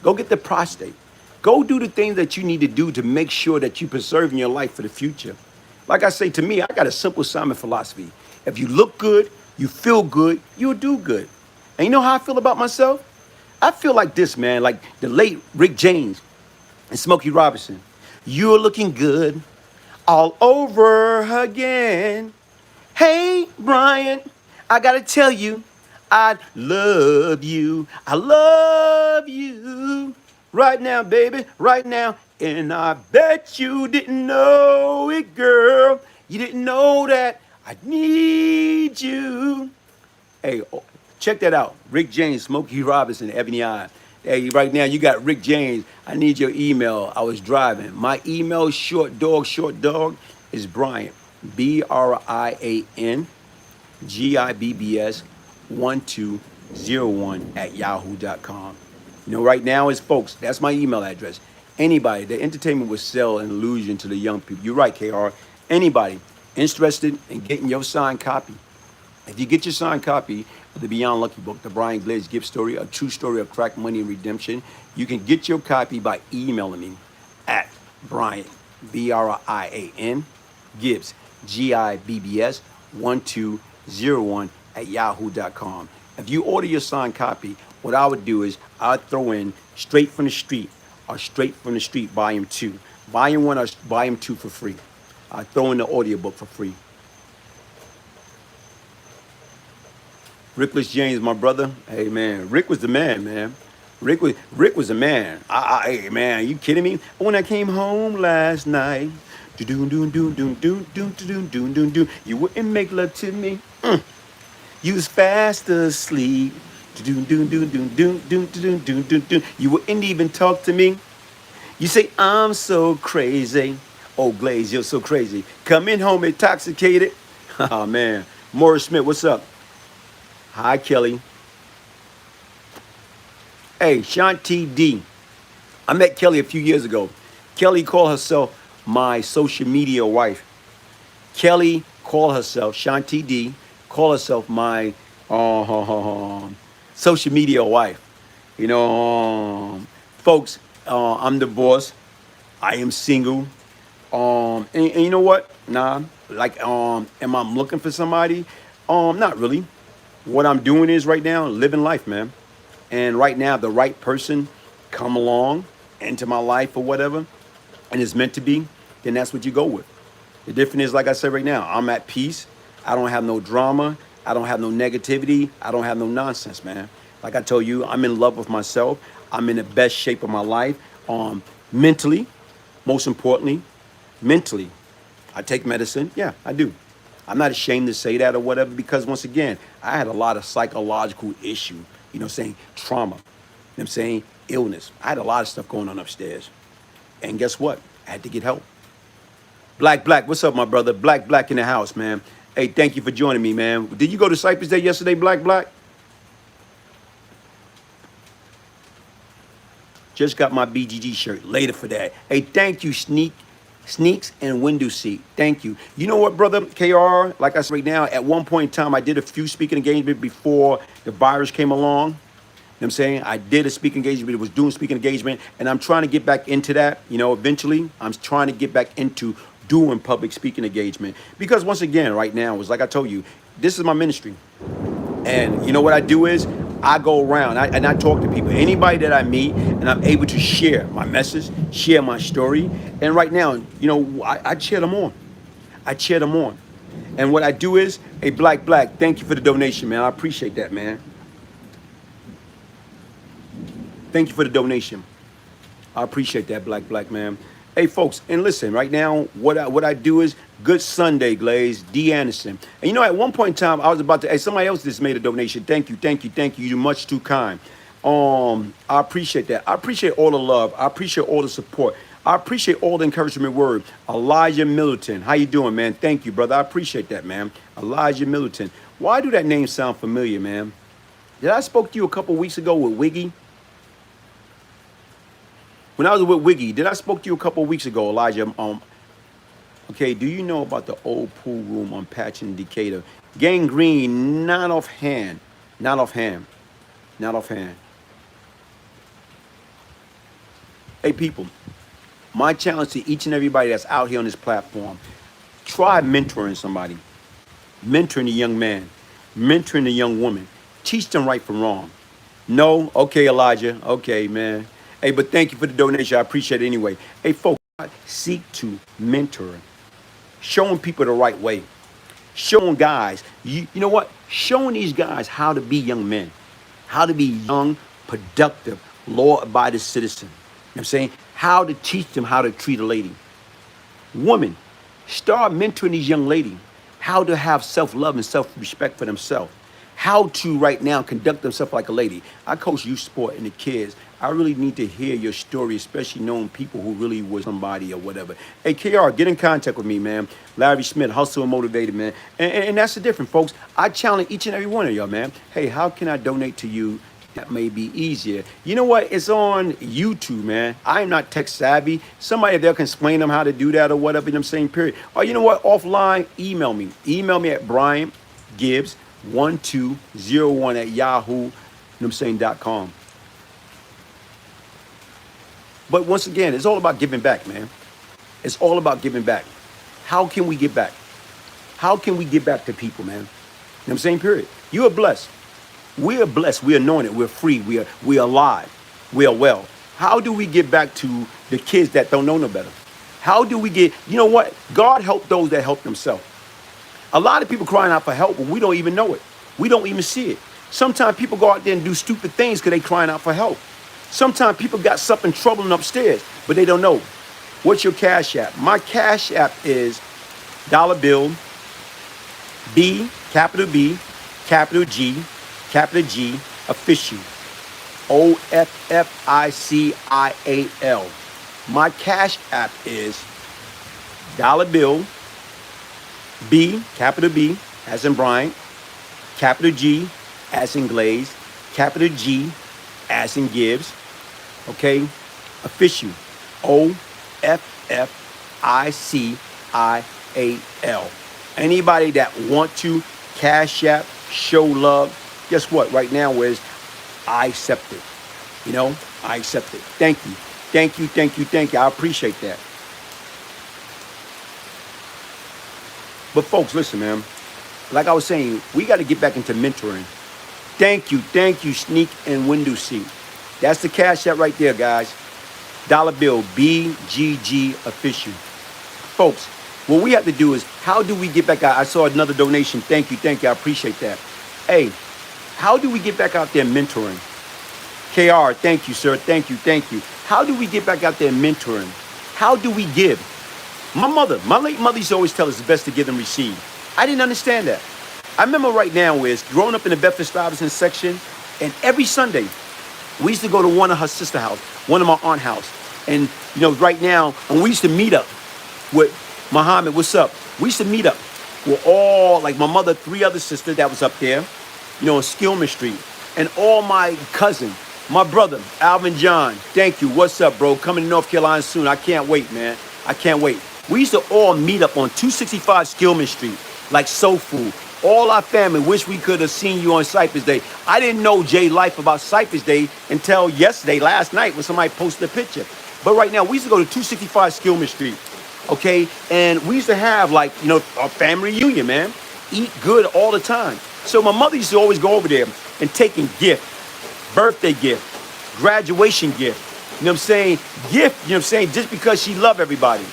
[SPEAKER 1] Go get the prostate. Go do the things that you need to do to make sure that you're preserving your life for the future. Like I say, to me, I got a simple Simon philosophy. If you look good, you feel good, you'll do good. And you know how I feel about myself? I feel like this, man, like the late Rick James and Smokey Robinson. You're looking good all over again. Hey, Brian, I gotta tell you, I love you. I love you. Right now, baby, right now. And I bet you didn't know it, girl. You didn't know that I need you. Hey, check that out. Rick James, Smokey Robinson, Ebony Eye. Hey, right now you got Rick James. I need your email. I was driving. My email, short dog, is Brian, BRIANGIBBS1201 right now is, folks, that's my email address. Anybody, the entertainment will sell an illusion to the young people. You're right, KR. Anybody interested in getting your signed copy, if you get your signed copy of the Beyond Lucky book, the Brian Glaze Gibbs story, a true story of crack money and redemption, you can get your copy by emailing me at Brian, BRIAN, Gibbs, GIBBS 1201 @yahoo.com. If you order your signed copy, what I would do is I'd throw in Straight from the Street or Straight from the Street Volume 2. Volume 1 or Volume 2 for free. I'd throw in the audiobook for free. Rickless James, my brother. Hey, man, Rick was the man, man. Rick was the man. Hey, man, you kidding me? When I came home last night, you wouldn't make love to me. You was fast asleep. You wouldn't even talk to me. You say, I'm so crazy. Oh, Glaze, you're so crazy. Coming home intoxicated. Oh, man. Morris Smith, what's up? Hi, Kelly. Hey, Shanti D. I met Kelly a few years ago. Kelly called herself my social media wife. Kelly called herself, Shanti D, called herself my social media wife. Folks, I'm divorced. I am single. And you know what? Nah, like, am I looking for somebody? Not really. What I'm doing is right now living life, man. And right now, the right person come along into my life or whatever, and it's meant to be, then that's what you go with. The difference is, like I said right now, I'm at peace. I don't have no drama. I don't have no negativity. I don't have no nonsense, man. Like I told you, I'm in love with myself. I'm in the best shape of my life. Mentally, most importantly, mentally. I take medicine. Yeah, I do. I'm not ashamed to say that or whatever, because once again, I had a lot of psychological issue, saying trauma, I'm saying illness. I had a lot of stuff going on upstairs. And guess what? I had to get help. Black, what's up, my brother? Black in the house, man. Hey, thank you for joining me, man. Did you go to Cypress Day yesterday, Black? Just got my BGG shirt. Later for that. Hey, thank you, Sneaks and Window Seat. Thank you. You know what, brother? KR, like I said right now, at one point in time, I did a few speaking engagements before the virus came along. You know what I'm saying? I did a speaking engagement. It was doing speaking engagement, and I'm trying to get back into that. Eventually, I'm trying to get back into doing public speaking engagement, because once again, right now, it's like I told you, this is my ministry. And you know what I do is I go around and I talk to people, anybody that I meet, and I'm able to share my message, share my story. And right now, I cheer them on. I cheer them on. And what I do is, hey, Black, thank you for the donation, man. I appreciate that, man. Thank you for the donation. I appreciate that, Black, man. Hey, folks, and listen, right now, what I do is, good Sunday, Glaze, D. Anderson. And at one point in time, I was about to, hey, somebody else just made a donation. Thank you. You're much too kind. I appreciate that. I appreciate all the love. I appreciate all the support. I appreciate all the encouragement word. Elijah Middleton, how you doing, man? Thank you, brother. I appreciate that, man. Elijah Middleton. Why do that name sound familiar, man? Did I spoke to you a couple weeks ago with Wiggy? When I was with Wiggy, did I spoke to you a couple of weeks ago, Elijah? Okay, do you know about the old pool room on Patch and Decatur? Gangrene, not offhand. Hey, people, my challenge to each and everybody that's out here on this platform, try mentoring somebody. Mentoring a young man, mentoring a young woman. Teach them right from wrong. No? Okay, Elijah. Okay, man. Hey, but thank you for the donation. I appreciate it anyway. Hey, folks, seek to mentor. Showing people the right way. Showing guys, you know what? Showing these guys how to be young men. How to be young, productive, law-abiding citizen. You know what I'm saying? How to teach them how to treat a lady. Woman, start mentoring these young ladies. How to have self-love and self-respect for themselves. How to right now conduct themselves like a lady. I coach youth sport and the kids. I really need to hear your story, especially knowing people who really was somebody or whatever. Hey, KR, get in contact with me, man. Larry Smith, Hustle and Motivated, man. And that's the difference, folks. I challenge each and every one of y'all, man. Hey, how can I donate to you? That may be easier. You know what? It's on YouTube, man. I am not tech savvy. Somebody there can explain them how to do that or whatever, in the same period. Or you know what? Offline, email me. Email me at Brian Gibbs 1201 at yahoo.com. But once again, it's all about giving back, man. It's all about giving back. How can we give back? How can we give back to people, man? You know what I'm saying? Period. You are blessed. We are blessed. We are anointed. We're free. We are alive. We are well. How do we give back to the kids that don't know no better? How do we get, you know what? God help those that help themselves. A lot of people crying out for help, but we don't even know it. We don't even see it. Sometimes people go out there and do stupid things because they crying out for help. Sometimes people got something troubling upstairs, but they don't know. What's your Cash App? My Cash App is $, B, capital G, official. OFFICIAL. My Cash App is $, B, capital B, as in Brian, capital G, as in Glaze, capital G, as in Gibbs, okay? Official. OFFICIAL. Anybody that want to Cash App, show love, guess what? Right now is I accept it. You know, I accept it. Thank you. I appreciate that. But folks, listen, man. Like I was saying, we got to get back into mentoring. Thank you, Sneak and Window Seat. That's the Cash App right there, guys. Dollar bill, BGG official. Folks, what we have to do is, how do we get back out? I saw another donation. Thank you, I appreciate that. Hey, how do we get back out there mentoring? KR, thank you, sir. Thank you. How do we get back out there mentoring? How do we give? My late mother used to always tell us it's best to give than receive. I didn't understand that. I remember right now is growing up in the Bedford-Stuyvesant section, and every Sunday, we used to go to one of her sister house, one of my aunt house. And, right now, and we used to meet up with Muhammad, what's up? We used to meet up with all, like my mother, 3 other sisters that was up there, on Skillman Street. And all my cousins, my brother, Alvin John, thank you, what's up, bro? Coming to North Carolina soon. I can't wait, man. I can't wait. We used to all meet up on 265 Skillman Street, like soul food. All our family wish we could have seen you on Cypress Day. I didn't know Jay life about Cypress Day until yesterday, last night, when somebody posted a picture. But right now, we used to go to 265 Skillman Street, okay? And we used to have, like, a family reunion, man. Eat good all the time. So my mother used to always go over there and taking gift, birthday gift, graduation gift, you know what I'm saying? Gift, you know what I'm saying? Just because she loved everybody.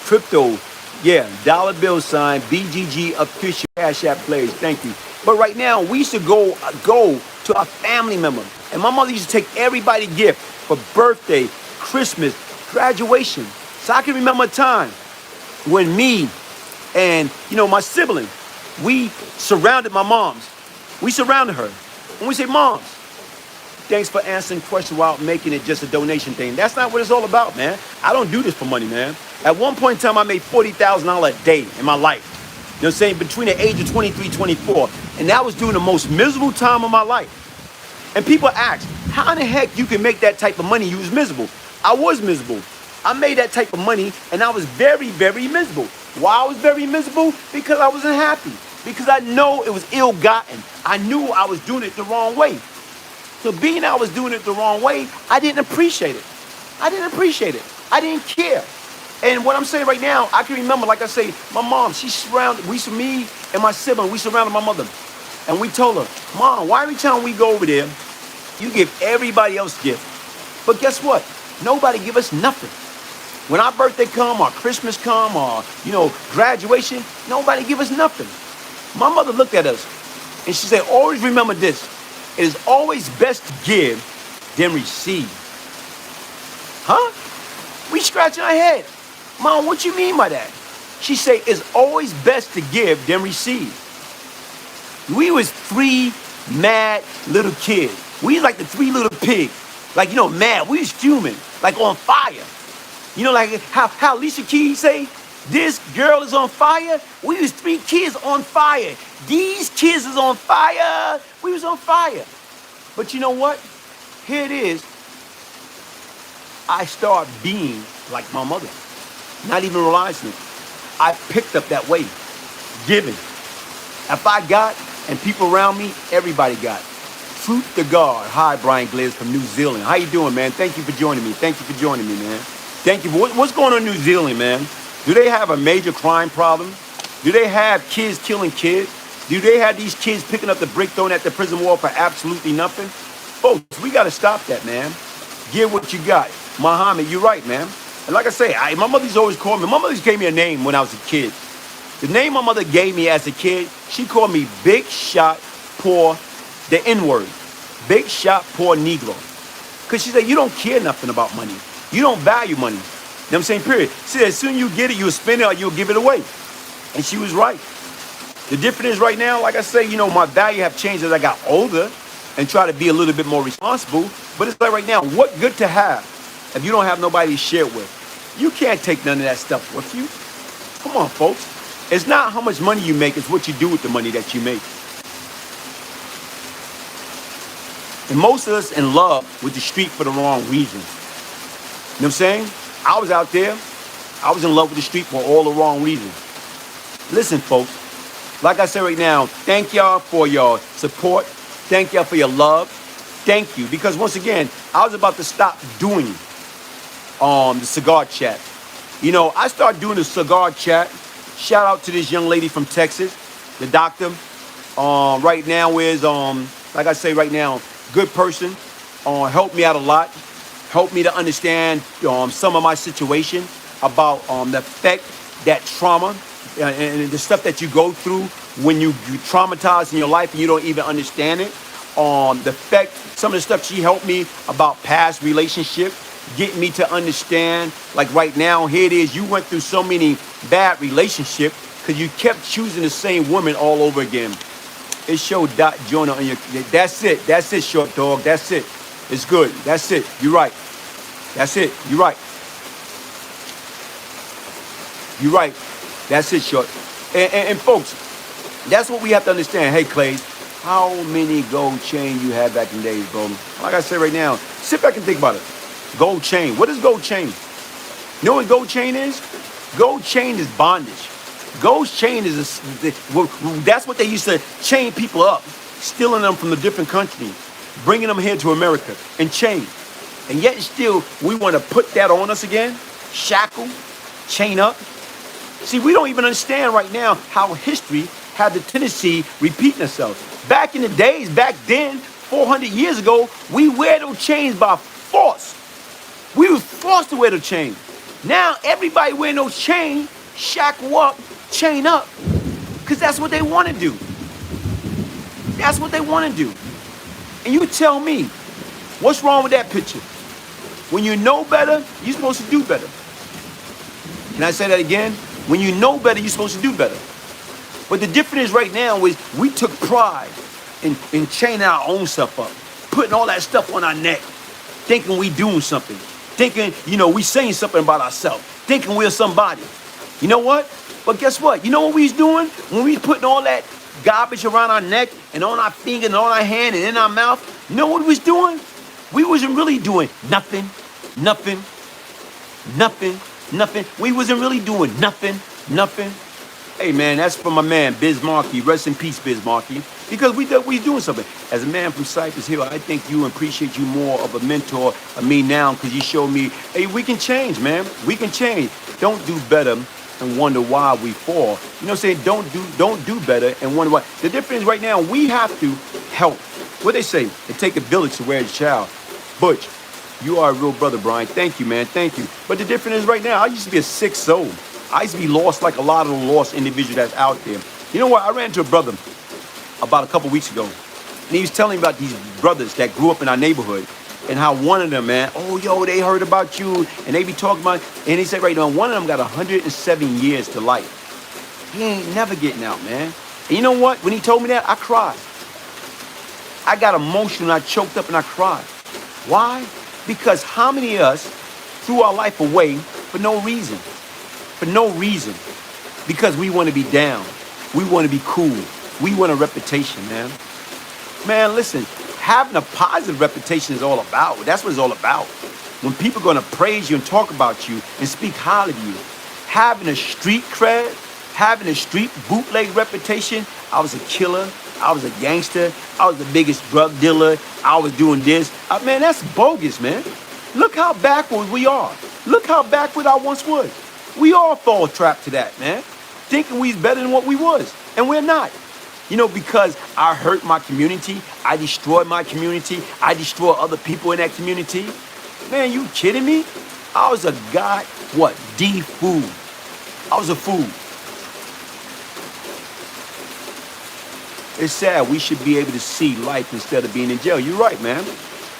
[SPEAKER 1] Crypto, yeah, dollar bill sign, BGG official, Cash App plays, thank you. But right now, we used to go to our family member. And my mother used to take everybody gift for birthday, Christmas, graduation. So I can remember a time when me and, my sibling, we surrounded my moms. We surrounded her. And we say, moms, thanks for answering questions without making it just a donation thing. That's not what it's all about, man. I don't do this for money, man. At one point in time, I made $40,000 a day in my life. You know what I'm saying? Between the age of 23, 24. And that was during the most miserable time of my life. And people ask, how in the heck you can make that type of money? You was miserable. I was miserable. I made that type of money, and I was very, very miserable. Why I was very miserable? Because I wasn't happy. Because I know it was ill-gotten. I knew I was doing it the wrong way. So being I was doing it the wrong way, I didn't appreciate it. I didn't care. And what I'm saying right now, I can remember, like I say, my mom, me and my sibling, we surrounded my mother. And we told her, Mom, why every time we go over there, you give everybody else gift? But guess what? Nobody give us nothing. When our birthday come, or Christmas come, or, graduation, nobody give us nothing. My mother looked at us, and she said, always remember this. It is always best to give than receive. Huh? We scratching our head. Mom, what you mean by that? She said, it's always best to give than receive. We was 3 mad little kids. We was like the 3 little pigs. Like, mad. We was fuming, like on fire. Like how Alicia Keys say, this girl is on fire. We was 3 kids on fire. These kids is on fire. We was on fire. But you know what? Here it is. I start being like my mother. Not even realizing it. I picked up that way. Giving. If I got, and people around me, everybody got. Truth to God. Hi, Brian Glaze from New Zealand. How you doing, man? Thank you for joining me. Man. Thank you. What's going on in New Zealand, man? Do they have a major crime problem? Do they have kids killing kids? Do they have these kids picking up the brick thrown at the prison wall for absolutely nothing? Folks, we got to stop that, man. Give what you got. Muhammad, you're right, man. And like I say, my mother's always called me. My mother gave me a name when I was a kid. The name my mother gave me as a kid, she called me Big Shot Poor, the N-word. Big Shot Poor Negro. Because she said, you don't care nothing about money. You don't value money. You know what I'm saying? Period. She said, as soon as you get it, you'll spend it or you'll give it away. And she was right. The difference is right now, like I say, my value have changed as I got older and try to be a little bit more responsible. But it's like right now, what good to have if you don't have nobody to share it with? You can't take none of that stuff with you. Come on, folks. It's not how much money you make, it's what you do with the money that you make. And most of us in love with the street for the wrong reasons. You know what I'm saying? I was out there. I was in love with the street for all the wrong reasons. Listen, folks. Like I said right now, thank y'all for your support. Thank y'all for your love. Thank you. Because once again, I was about to stop doing the cigar chat. I started doing the cigar chat Shout out to this young lady from Texas, the doctor. Right now is, like I say right now, good person. Helped me out a lot. Helped me to understand some of my situation about the effect that trauma and the stuff that you go through when you traumatize in your life and you don't even understand it. The effect, some of the stuff she helped me about past relationship, getting me to understand, like right now, here it is, you went through so many bad relationships because you kept choosing the same woman all over again. It showed Dot Jonah on your, that's it, short dog, that's it. It's good, that's it, you're right. That's it, you're right. You're right, that's it, short. And folks, that's what we have to understand. Hey, Clay, how many gold chain you had back in the days, bro? Like I said right now, sit back and think about it. Gold chain, what is gold chain? You know what gold chain is? Gold chain is bondage. Gold chain is, that's what they used to chain people up, stealing them from the different countries, bringing them here to America and chain. And yet still, we want to put that on us again, shackle, chain up. See, we don't even understand right now how history had the tendency repeating itself. Back in the days, back then, 400 years ago, we wear those chains by force. We was forced to wear the chain. Now everybody wearing those chains, shackle up, chain up, because that's what they want to do. That's what they want to do. And you tell me, what's wrong with that picture? When you know better, you're supposed to do better. Can I say that again? When you know better, you're supposed to do better. But the difference is right now is we took pride in chaining our own stuff up, putting all that stuff on our neck, thinking we doing something, thinking, we saying something about ourselves, thinking we're somebody. You know what? But guess what? You know what we was doing? When we was putting all that garbage around our neck and on our finger and on our hand and in our mouth, you know what we was doing? We wasn't really doing nothing. We wasn't really doing nothing. Hey man, that's for my man, Biz Markie. Rest in peace, Biz Markie. Because we doing something. As a man from Cypress Hill, I thank you and appreciate you more of a mentor of me now because you showed me, hey, we can change, man. We can change. Don't do better and wonder why we fall. You know what I'm saying? Don't do better and wonder why. The difference right now, we have to help. What they say, it take a village to raise a child. Butch, you are a real brother, Brian. Thank you, man. Thank you. But the difference is right now, I used to be a sick soul. I used to be lost like a lot of the lost individuals that's out there. You know what? I ran into a brother about a couple weeks ago. And he was telling me about these brothers that grew up in our neighborhood and how one of them, man, oh, yo, they heard about you. And they be talking about, and he said right now, one of them got 107 years to life. He ain't never getting out, man. And you know what? When he told me that, I cried. I got emotional, I choked up and I cried. Why? Because how many of us threw our life away for no reason? For no reason. Because we want to be down. We want to be cool. We want a reputation, man. Man, listen, having a positive reputation is all about. That's what it's all about. When people are going to praise you and talk about you and speak highly of you. Having a street cred, having a street bootleg reputation. I was a killer. I was a gangster. I was the biggest drug dealer. I was doing this. Man, that's bogus, man. Look how backward we are. Look how backward I once was. We all fall trapped to that, man. Thinking we's better than what we was. And we're not. Because I hurt my community. I destroyed my community. I destroyed other people in that community. Man, you kidding me? I was a fool. I was a fool. It's sad. We should be able to see life instead of being in jail. You're right, man.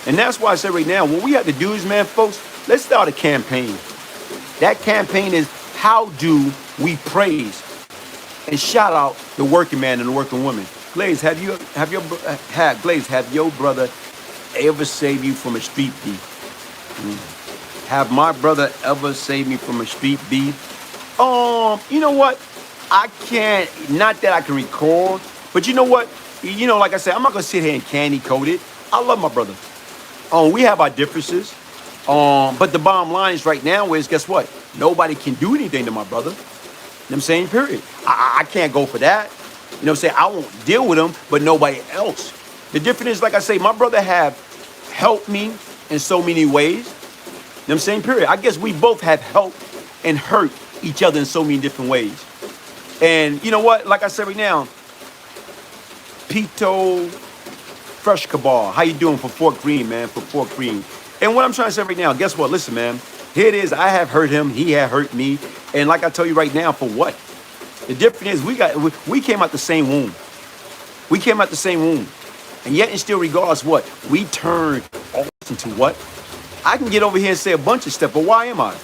[SPEAKER 1] And that's why I say right now, what we have to do is, man, folks, let's start a campaign. That campaign is, how do we praise and shout out the working man and the working woman? Glaze, have your brother ever saved you from a street beef? Have my brother ever saved me from a street beef? You know what? I can't, not that I can recall, but you know what? Like I said, I'm not gonna sit here and candy coat it. I love my brother. We have our differences. But the bottom line is right now is, guess what? Nobody can do anything to my brother. You know what I'm saying? Period. I can't go for that. You know what I'm saying? I won't deal with him, but nobody else. The difference is, like I say, my brother have helped me in so many ways. You know what I'm saying? Period. I guess we both have helped and hurt each other in so many different ways. And you know what? Like I said right now, Pito Fresh Cabal, how you doing for Fort Greene, man? For Fort Greene. And what I'm trying to say right now, guess what? Listen, man. Here it is. I have hurt him. He had hurt me. And like I tell you right now, for what? The difference is we came out the same womb. We came out the same womb. And yet and still regardless what? We turned all into what? I can get over here and say a bunch of stuff, but why am I?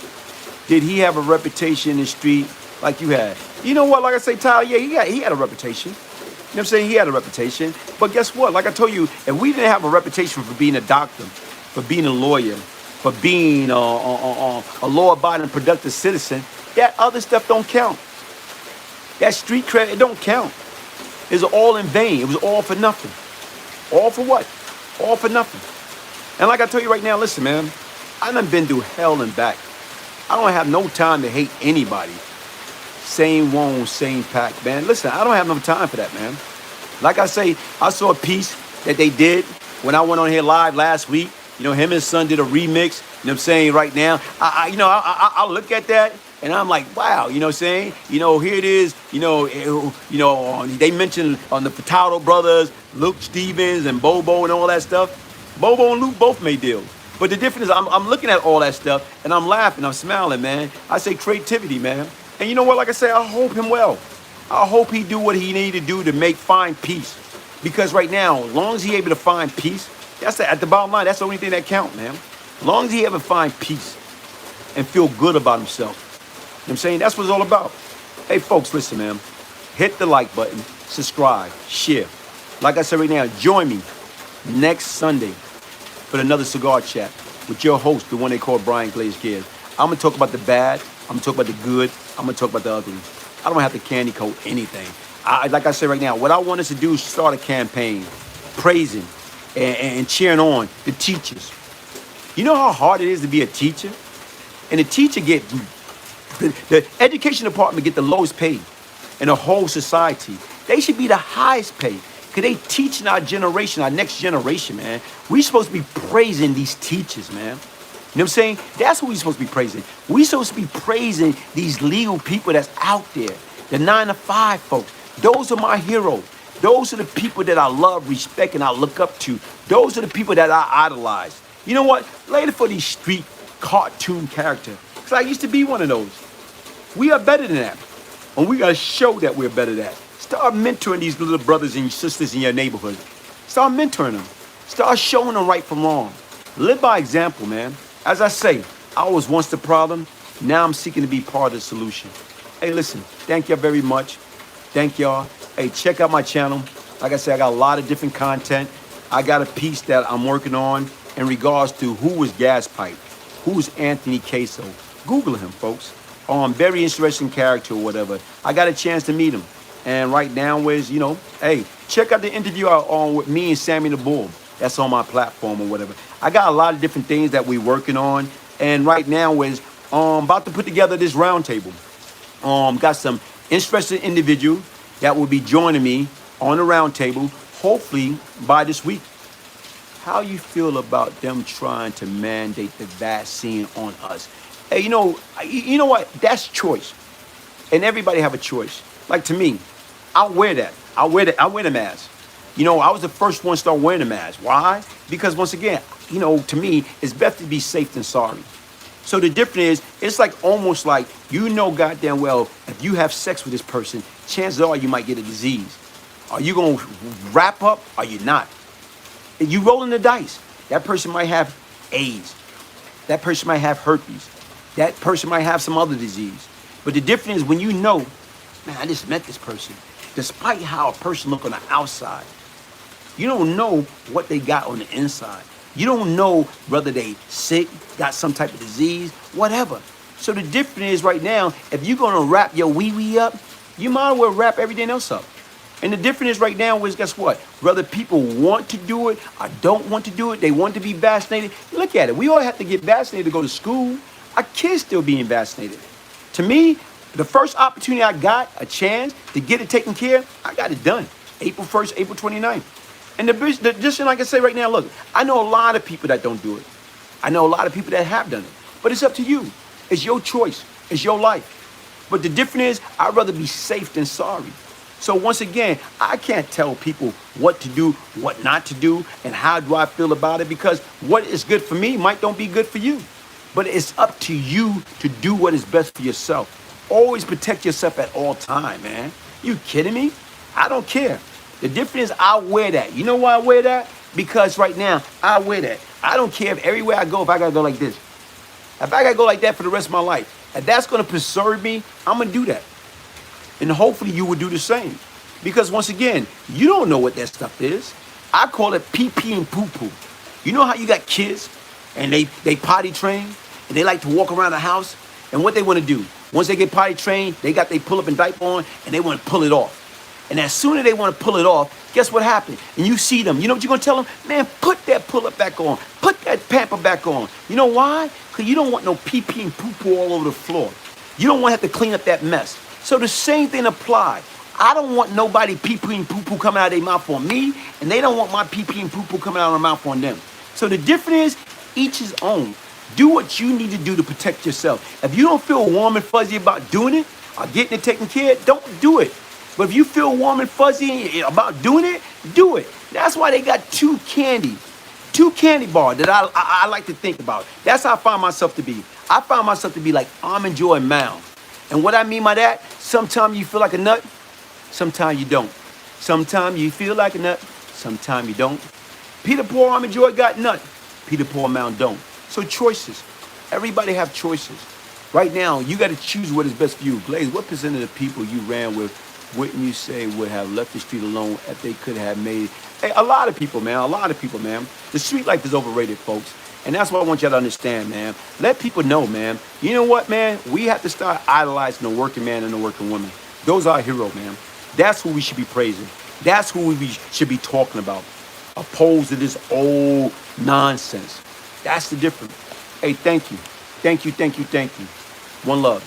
[SPEAKER 1] Did he have a reputation in the street like you had? You know what? Like I say, Tyler, yeah, he had a reputation. You know what I'm saying? He had a reputation. But guess what? Like I told you, if we didn't have a reputation for being a doctor, for being a lawyer, for being a law-abiding, productive citizen, that other stuff don't count. That street cred, it don't count. It's all in vain. It was all for nothing. All for what? All for nothing. And like I tell you right now, listen, man, I done been through hell and back. I don't have no time to hate anybody. Same one, same pack, man. Listen, I don't have no time for that, man. Like I say, I saw a piece that they did when I went on here live last week. You know, him and his son did a remix. You know what I'm saying? Right now, I look at that and I'm like, wow. You know what I'm saying? You know, here it is. You know, they mentioned on the Furtado brothers, Luke Stevens and Bobo and all that stuff. Bobo and Luke both made deals. But the difference is I'm looking at all that stuff and I'm laughing, I'm smiling, man. I say creativity, man. And you know what? Like I say, I hope him well. I hope he do what he need to do to find peace. Because right now, as long as he able to find peace, at the bottom line, that's the only thing that count, man. As long as he ever find peace and feel good about himself. You know what I'm saying? That's what it's all about. Hey, folks, listen, man. Hit the like button, subscribe, share. Like I said right now, join me next Sunday for another cigar chat with your host, the one they call Brian Glaze Gibbs. I'm going to talk about the bad. I'm going to talk about the good. I'm going to talk about the ugly. I don't have to candy coat anything. Like I said right now, what I want us to do is start a campaign praising and cheering on the teachers. You know how hard it is to be a teacher? And the teacher the education department get the lowest paid in the whole society. They should be the highest paid. Because they teaching our generation, our next generation, man. We supposed to be praising these teachers, man. You know what I'm saying? That's what we supposed to be praising. We supposed to be praising these legal people that's out there. The 9-to-5 folks. Those are my heroes. Those are the people that I love, respect, and I look up to. Those are the people that I idolize. You know what? Later for these street cartoon characters. Because I used to be one of those. We are better than that. And we got to show that we're better than that. Start mentoring these little brothers and sisters in your neighborhood. Start mentoring them. Start showing them right from wrong. Live by example, man. As I say, I was once the problem. Now I'm seeking to be part of the solution. Hey, listen, thank y'all very much. Thank y'all. Hey, check out my channel. Like I said, I got a lot of different content. I got a piece that I'm working on in regards to who was Gas Pipe, who was Anthony Queso. Google him, folks. Very interesting character or whatever. I got a chance to meet him. And right now is, hey, check out the interview on with me and Sammy the Bull. That's on my platform or whatever. I got a lot of different things that we're working on. And right now is about to put together this roundtable. Got some interesting individual that will be joining me on the roundtable, hopefully by this week. How you feel about them trying to mandate the vaccine on us? Hey, you know what? That's choice. And everybody have a choice. Like to me, I'll wear that. I wear the mask. I was the first one to start wearing the mask. Why? Because once again, to me, it's better to be safe than sorry. So the difference is, it's like almost like, goddamn well, if you have sex with this person, chances are you might get a disease. Are you going to wrap up? Or are you not? If you rolling the dice. That person might have AIDS. That person might have herpes. That person might have some other disease. But the difference is when man, I just met this person. Despite how a person look on the outside, you don't know what they got on the inside. You don't know whether they sick, got some type of disease, whatever. So the difference is right now, if you're going to wrap your wee-wee up, you might as well wrap everything else up. And the difference is right now is, guess what? Whether people want to do it or don't want to do it, they want to be vaccinated. Look at it. We all have to get vaccinated to go to school. Our kids still being vaccinated. To me, the first opportunity I got, a chance to get it taken care of, I got it done. April 1st, April 29th. And just like I say right now, look, I know a lot of people that don't do it. I know a lot of people that have done it. But it's up to you. It's your choice. It's your life. But the difference is, I'd rather be safe than sorry. So once again, I can't tell people what to do, what not to do, and how do I feel about it, because what is good for me might don't be good for you. But it's up to you to do what is best for yourself. Always protect yourself at all time, man. You kidding me? I don't care. The difference is, I wear that. You know why I wear that? Because right now, I wear that. I don't care if everywhere I go, if I gotta go like this. If I gotta go like that for the rest of my life, if that's gonna preserve me, I'm gonna do that. And hopefully you would do the same. Because once again, you don't know what that stuff is. I call it pee-pee and poo-poo. You know how you got kids and they potty train and they like to walk around the house, and what they want to do, once they get potty trained, they pull up and diaper on, and they want to pull it off. And as soon as they want to pull it off, guess what happened? And you see them. You know what you're going to tell them? Man, put that pull-up back on. Put that pamper back on. You know why? Because you don't want no pee-pee and poo-poo all over the floor. You don't want to have to clean up that mess. So the same thing applies. I don't want nobody pee-pee and poo-poo coming out of their mouth on me, and they don't want my pee-pee and poo-poo coming out of their mouth on them. So the difference is, each his own. Do what you need to do to protect yourself. If you don't feel warm and fuzzy about doing it or getting it taken care of, don't do it. But if you feel warm and fuzzy about doing it, do it. That's why they got two candy bars that I like to think about. That's how I find myself to be. I find myself to be like Almond Joy and Mound. And what I mean by that, sometimes you feel like a nut, sometimes you don't. Sometimes you feel like a nut, sometimes you don't. Peter Paul Almond Joy got nut, Peter Paul Mound don't. So choices. Everybody have choices. Right now, you got to choose what is best for you. Glaze, what percent of the people you ran with, wouldn't you say, would have left the street alone if they could have made? Hey, a lot of people, man. A lot of people, man. The street life is overrated, folks. And that's what I want y'all to understand, man. Let people know, man. You know what, man? We have to start idolizing the working man and the working woman. Those are our heroes, man. That's who we should be praising. That's who we should be talking about. Opposed to this old nonsense. That's the difference. Hey, thank you. Thank you, thank you, thank you. One love.